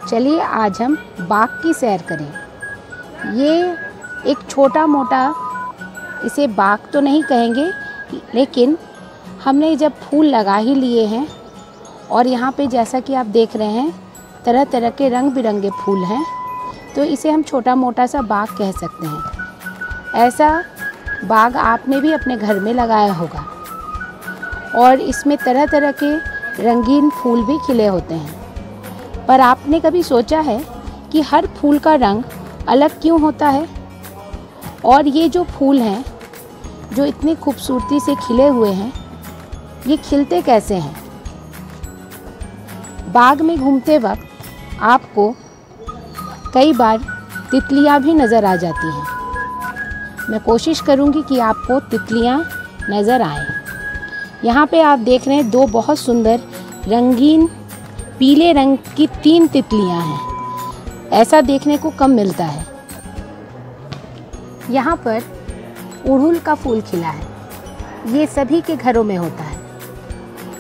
चलिए आज हम बाग की सैर करें। ये एक छोटा मोटा, इसे बाग तो नहीं कहेंगे, लेकिन हमने जब फूल लगा ही लिए हैं और यहाँ पे जैसा कि आप देख रहे हैं तरह तरह के रंग बिरंगे फूल हैं, तो इसे हम छोटा मोटा सा बाग कह सकते हैं। ऐसा बाग आपने भी अपने घर में लगाया होगा और इसमें तरह तरह के रंगीन फूल भी खिले होते हैं। पर आपने कभी सोचा है कि हर फूल का रंग अलग क्यों होता है? और ये जो फूल हैं जो इतनी खूबसूरती से खिले हुए हैं, ये खिलते कैसे हैं? बाग में घूमते वक्त आपको कई बार तितलियां भी नज़र आ जाती हैं। मैं कोशिश करूंगी कि आपको तितलियां नज़र आएं। यहाँ पे आप देख रहे हैं दो बहुत सुंदर रंगीन पीले रंग की 3 तितलियां हैं। ऐसा देखने को कम मिलता है। यहाँ पर उड़हुल का फूल खिला है। ये सभी के घरों में होता है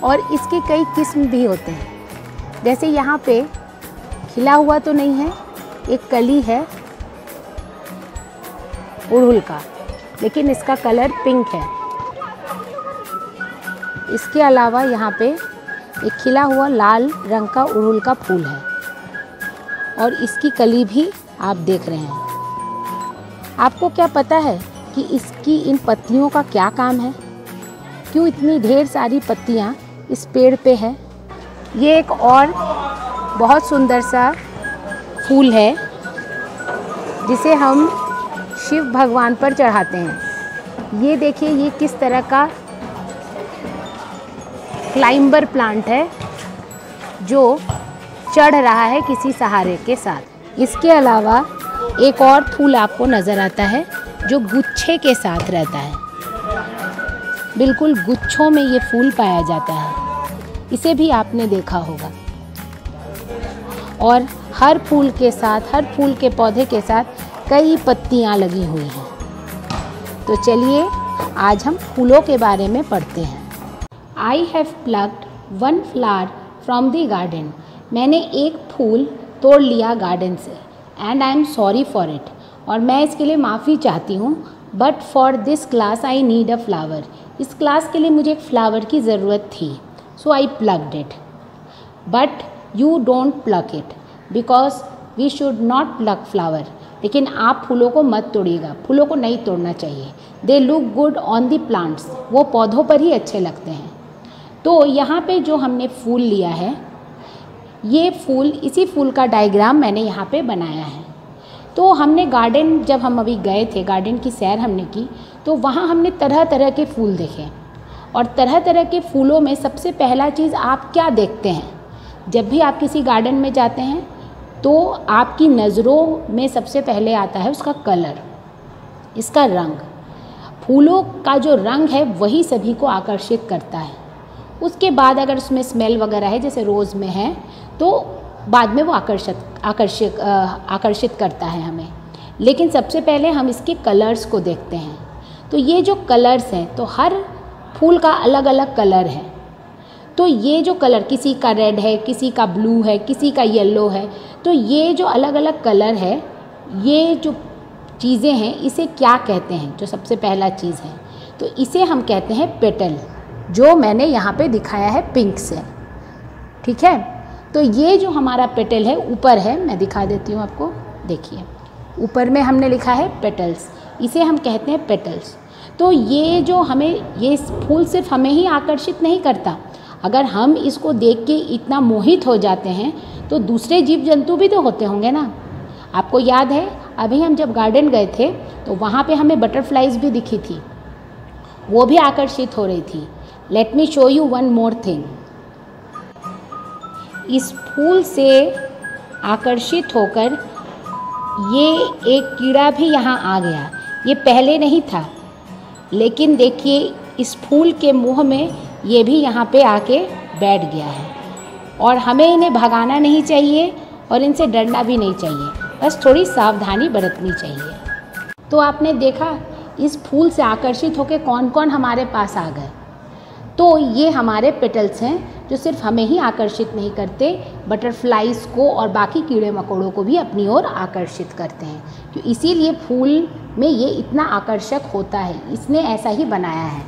और इसके कई किस्म भी होते हैं। जैसे यहाँ पे खिला हुआ तो नहीं है, एक कली है उड़हुल का, लेकिन इसका कलर पिंक है। इसके अलावा यहाँ पे एक खिला हुआ लाल रंग का उड़हुल का फूल है और इसकी कली भी आप देख रहे हैं। आपको क्या पता है कि इसकी इन पत्तियों का क्या काम है? क्यों इतनी ढेर सारी पत्तियाँ इस पेड़ पे है? ये एक और बहुत सुंदर सा फूल है जिसे हम शिव भगवान पर चढ़ाते हैं। ये देखिए, ये किस तरह का क्लाइंबर प्लांट है जो चढ़ रहा है किसी सहारे के साथ। इसके अलावा एक और फूल आपको नज़र आता है जो गुच्छे के साथ रहता है। बिल्कुल गुच्छों में ये फूल पाया जाता है। इसे भी आपने देखा होगा। और हर फूल के साथ, हर फूल के पौधे के साथ कई पत्तियां लगी हुई हैं। तो चलिए आज हम फूलों के बारे में पढ़ते हैं। I have plucked one flower from the garden. मैंने एक फूल तोड़ लिया गार्डन से। And I am sorry for it. और मैं इसके लिए माफ़ी चाहती हूँ। But for this class I need a flower. इस क्लास के लिए मुझे एक फ्लावर की ज़रूरत थी। So I plucked it. But you don't pluck it because we should not pluck flower. लेकिन आप फूलों को मत तोड़िएगा, फूलों को नहीं तोड़ना चाहिए। They look good on the plants. वो पौधों पर ही अच्छे लगते हैं। तो यहाँ पे जो हमने फूल लिया है, ये फूल, इसी फूल का डायग्राम मैंने यहाँ पे बनाया है। तो हमने गार्डन, जब हम अभी गए थे, गार्डन की सैर हमने की, तो वहाँ हमने तरह तरह के फूल देखे। और तरह तरह के फूलों में सबसे पहला चीज़ आप क्या देखते हैं? जब भी आप किसी गार्डन में जाते हैं तो आपकी नज़रों में सबसे पहले आता है उसका कलर, इसका रंग। फूलों का जो रंग है वही सभी को आकर्षित करता है। उसके बाद अगर उसमें स्मेल वगैरह है, जैसे रोज़ में है, तो बाद में वो आकर्षित करता है हमें। लेकिन सबसे पहले हम इसके कलर्स को देखते हैं। तो ये जो कलर्स हैं, तो हर फूल का अलग अलग कलर है। तो ये जो कलर, किसी का रेड है, किसी का ब्लू है, किसी का येलो है, तो ये जो अलग अलग कलर है, ये जो चीज़ें हैं, इसे क्या कहते हैं? जो सबसे पहला चीज़ है तो इसे हम कहते हैं पेटल, जो मैंने यहाँ पे दिखाया है पिंक से। ठीक है, तो ये जो हमारा पेटल है ऊपर है, मैं दिखा देती हूँ आपको। देखिए ऊपर में हमने लिखा है पेटल्स, इसे हम कहते हैं पेटल्स। तो ये जो हमें, ये फूल सिर्फ हमें ही आकर्षित नहीं करता। अगर हम इसको देख के इतना मोहित हो जाते हैं तो दूसरे जीव जंतु भी तो होते होंगे ना। आपको याद है अभी हम जब गार्डन गए थे तो वहाँ पे हमें बटरफ्लाइज भी दिखी थी, वो भी आकर्षित हो रही थी। Let me show you one more thing. इस फूल से आकर्षित होकर ये एक कीड़ा भी यहाँ आ गया। ये पहले नहीं था, लेकिन देखिए इस फूल के मुंह में ये भी यहाँ पे आके बैठ गया है। और हमें इन्हें भगाना नहीं चाहिए और इनसे डरना भी नहीं चाहिए, बस थोड़ी सावधानी बरतनी चाहिए। तो आपने देखा इस फूल से आकर्षित होकर कौन कौन हमारे पास आ गए। तो ये हमारे पेटल्स हैं जो सिर्फ हमें ही आकर्षित नहीं करते, बटरफ्लाइज़ को और बाकी कीड़े मकोड़ों को भी अपनी ओर आकर्षित करते हैं। तो इसीलिए फूल में ये इतना आकर्षक होता है, इसने ऐसा ही बनाया है।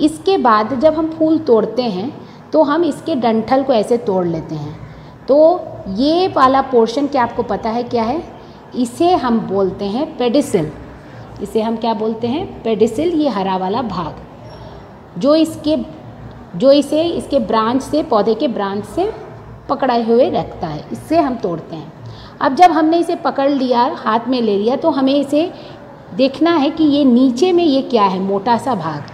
इसके बाद जब हम फूल तोड़ते हैं तो हम इसके डंठल को ऐसे तोड़ लेते हैं। तो ये वाला पोर्शन क्या आपको पता है क्या है? इसे हम बोलते हैं पेडिसिल। इसे हम क्या बोलते हैं? पेडिसिल। ये हरा वाला भाग जो इसे इसके ब्रांच से, पौधे के ब्रांच से पकड़े हुए रखता है, इससे हम तोड़ते हैं। अब जब हमने इसे पकड़ लिया, हाथ में ले लिया, तो हमें इसे देखना है कि ये नीचे में ये क्या है, मोटा सा भाग।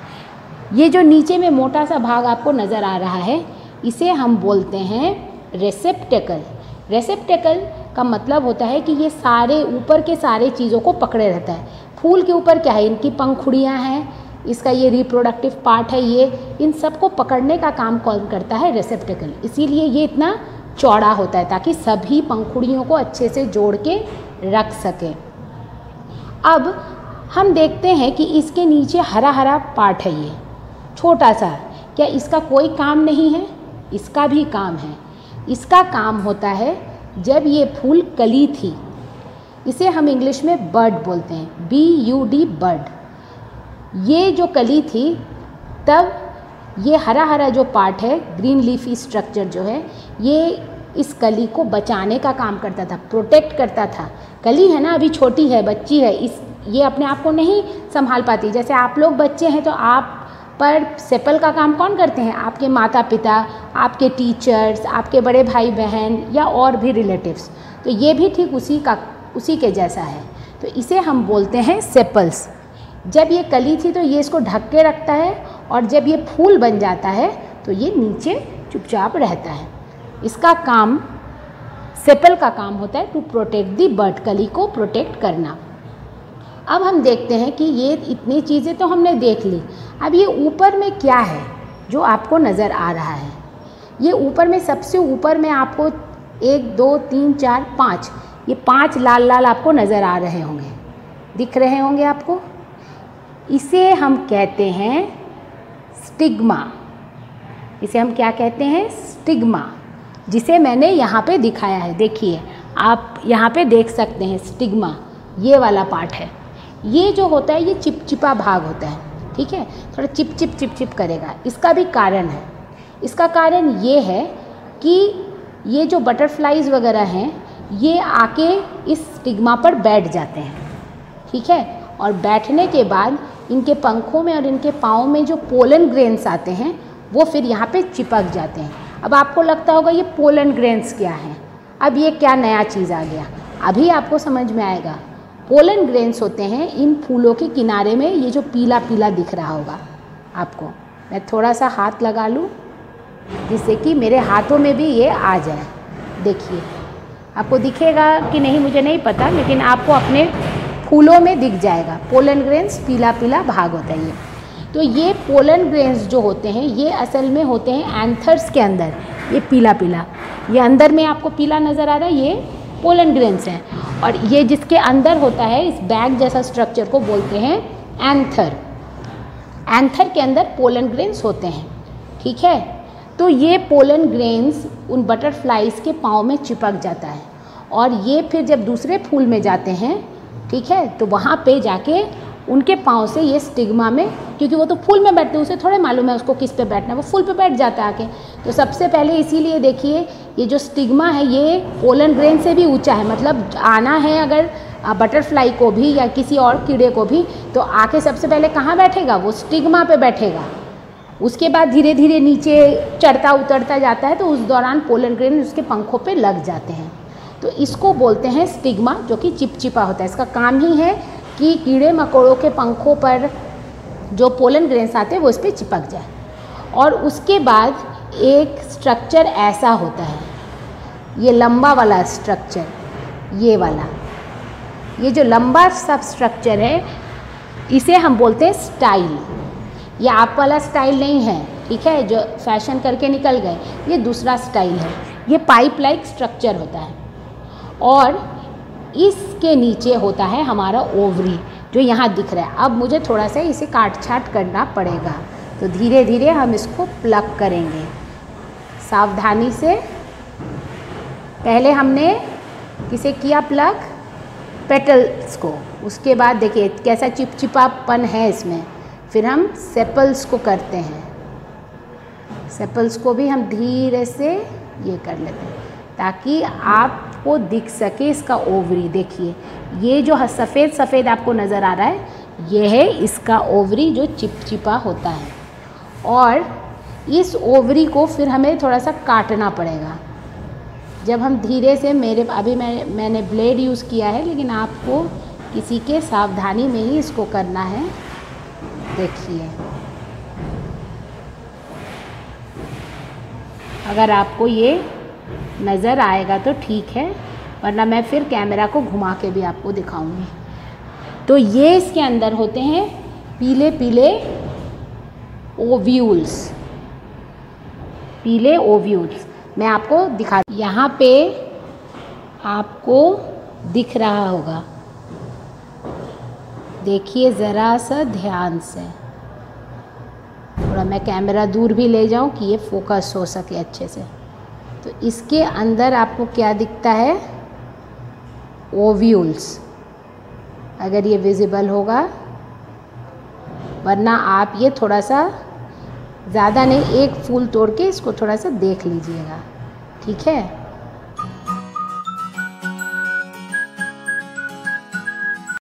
ये जो नीचे में मोटा सा भाग आपको नज़र आ रहा है, इसे हम बोलते हैं रेसेप्टेकल। रेसेप्टेकल का मतलब होता है कि ये सारे ऊपर के सारे चीज़ों को पकड़े रहता है। फूल के ऊपर क्या है? इनकी पंखुड़ियाँ हैं, इसका ये रिप्रोडक्टिव पार्ट है, ये इन सबको पकड़ने का काम कौन करता है? रेसेप्टेकल। इसीलिए ये इतना चौड़ा होता है ताकि सभी पंखुड़ियों को अच्छे से जोड़ के रख सके। अब हम देखते हैं कि इसके नीचे हरा हरा पार्ट है, ये छोटा सा। क्या इसका कोई काम नहीं है? इसका भी काम है। इसका काम होता है जब ये फूल कली थी, इसे हम इंग्लिश में बड बोलते हैं, BUD, बड। ये जो कली थी तब ये हरा हरा जो पार्ट है, ग्रीन लीफी स्ट्रक्चर जो है, ये इस कली को बचाने का काम करता था, प्रोटेक्ट करता था। कली है ना, अभी छोटी है, बच्ची है, ये अपने आप को नहीं संभाल पाती। जैसे आप लोग बच्चे हैं तो आप पर सेपल का काम कौन करते हैं? आपके माता पिता, आपके टीचर्स, आपके बड़े भाई बहन या और भी रिलेटिव्स। तो ये भी ठीक उसी के जैसा है। तो इसे हम बोलते हैं सेपल्स। जब ये कली थी तो ये इसको ढक के रखता है, और जब ये फूल बन जाता है तो ये नीचे चुपचाप रहता है। इसका काम, सेपल का काम होता है टू प्रोटेक्ट दी बड, कली को प्रोटेक्ट करना। अब हम देखते हैं कि ये इतनी चीज़ें तो हमने देख ली। अब ये ऊपर में क्या है जो आपको नज़र आ रहा है? ये ऊपर में, सबसे ऊपर में आपको 1 2 3 4 5, ये 5 लाल लाल आपको नज़र आ रहे होंगे, दिख रहे होंगे आपको। इसे हम कहते हैं स्टिग्मा। इसे हम क्या कहते हैं? स्टिग्मा, जिसे मैंने यहाँ पे दिखाया है। देखिए, आप यहाँ पे देख सकते हैं स्टिग्मा, ये वाला पार्ट है। ये जो होता है ये चिपचिपा भाग होता है, ठीक है, थोड़ा चिप चिप चिप चिप करेगा। इसका भी कारण है। इसका कारण ये है कि ये जो बटरफ्लाइज वगैरह हैं, ये आके इस स्टिग्मा पर बैठ जाते हैं, ठीक है, और बैठने के बाद इनके पंखों में और इनके पाँव में जो पोलन ग्रेन्स आते हैं वो फिर यहाँ पे चिपक जाते हैं। अब आपको लगता होगा ये पोलन ग्रेन्स क्या हैं? अब ये क्या नया चीज़ आ गया? अभी आपको समझ में आएगा। पोलन ग्रेन्स होते हैं इन फूलों के किनारे में, ये जो पीला पीला दिख रहा होगा आपको। मैं थोड़ा सा हाथ लगा लूँ जिससे कि मेरे हाथों में भी ये आ जाए। देखिए, आपको दिखेगा कि नहीं मुझे नहीं पता, लेकिन आपको अपने फूलों में दिख जाएगा। पोलन ग्रेन्स पीला पीला भाग होता है ये। तो ये पोलन ग्रेन्स जो होते हैं ये असल में होते हैं एंथर्स के अंदर। ये पीला पीला, ये अंदर में आपको पीला नज़र आ रहा है, ये पोलन ग्रेन्स हैं। और ये जिसके अंदर होता है, इस बैग जैसा स्ट्रक्चर को बोलते हैं एंथर। एंथर के अंदर पोलन ग्रेन्स होते हैं, ठीक है। तो ये पोलन ग्रेन्स उन बटरफ्लाइज के पाँव में चिपक जाता है, और ये फिर जब दूसरे फूल में जाते हैं, ठीक है, तो वहाँ पे जाके उनके पाँव से ये स्टिग्मा में, क्योंकि वो तो फूल में बैठते हैं, उसे थोड़े मालूम है उसको किस पे बैठना है, वो फूल पे बैठ जाता है आके। तो सबसे पहले इसीलिए देखिए, ये जो स्टिग्मा है ये पोलन ग्रेन से भी ऊंचा है। मतलब आना है अगर बटरफ्लाई को भी या किसी और कीड़े को भी, तो आके सबसे पहले कहाँ बैठेगा? वो स्टिग्मा पे बैठेगा। उसके बाद धीरे धीरे नीचे चढ़ता उतरता जाता है, तो उस दौरान पोलन ग्रेन उसके पंखों पे लग जाते हैं। तो इसको बोलते हैं स्टिग्मा, जो कि चिपचिपा होता है। इसका काम ही है कि कीड़े मकोड़ों के पंखों पर जो पोलन ग्रेन्स आते हैं वो इस पर चिपक जाए। और उसके बाद एक स्ट्रक्चर ऐसा होता है, ये लंबा वाला स्ट्रक्चर, ये वाला, ये जो लंबा सब स्ट्रक्चर है इसे हम बोलते हैं स्टाइल। ये आप वाला स्टाइल नहीं है, ठीक है, जो फैशन करके निकल गए, ये दूसरा स्टाइल है। ये पाइप लाइक स्ट्रक्चर होता है, और इसके नीचे होता है हमारा ओवरी, जो यहाँ दिख रहा है। अब मुझे थोड़ा सा इसे काट छाट करना पड़ेगा, तो धीरे धीरे हम इसको प्लग करेंगे सावधानी से। पहले हमने किसे किया प्लग, पेटल्स को, उसके बाद देखिए कैसा चिपचिपापन है इसमें। फिर हम सेपल्स को करते हैं, सेपल्स को भी हम धीरे से ये कर लेते हैं ताकि आपको दिख सके इसका ओवरी। देखिए ये जो सफ़ेद सफ़ेद आपको नज़र आ रहा है, ये है इसका ओवरी जो चिपचिपा होता है। और इस ओवरी को फिर हमें थोड़ा सा काटना पड़ेगा। जब हम धीरे से, मैंने ब्लेड यूज़ किया है, लेकिन आपको किसी के सावधानी में ही इसको करना है। देखिए अगर आपको ये नज़र आएगा तो ठीक है, वरना मैं फिर कैमरा को घुमा के भी आपको दिखाऊंगी। तो ये इसके अंदर होते हैं पीले पीले ओव्यूल्स, पीले ओव्यूल्स। मैं आपको दिखा, यहाँ पे आपको दिख रहा होगा, देखिए ज़रा सा ध्यान से। थोड़ा मैं कैमरा दूर भी ले जाऊं कि ये फोकस हो सके अच्छे से। तो इसके अंदर आपको क्या दिखता है, ओव्यूल्स, अगर ये विजिबल होगा, वरना आप ये थोड़ा सा ज़्यादा नहीं, एक फूल तोड़ के इसको थोड़ा सा देख लीजिएगा, ठीक है।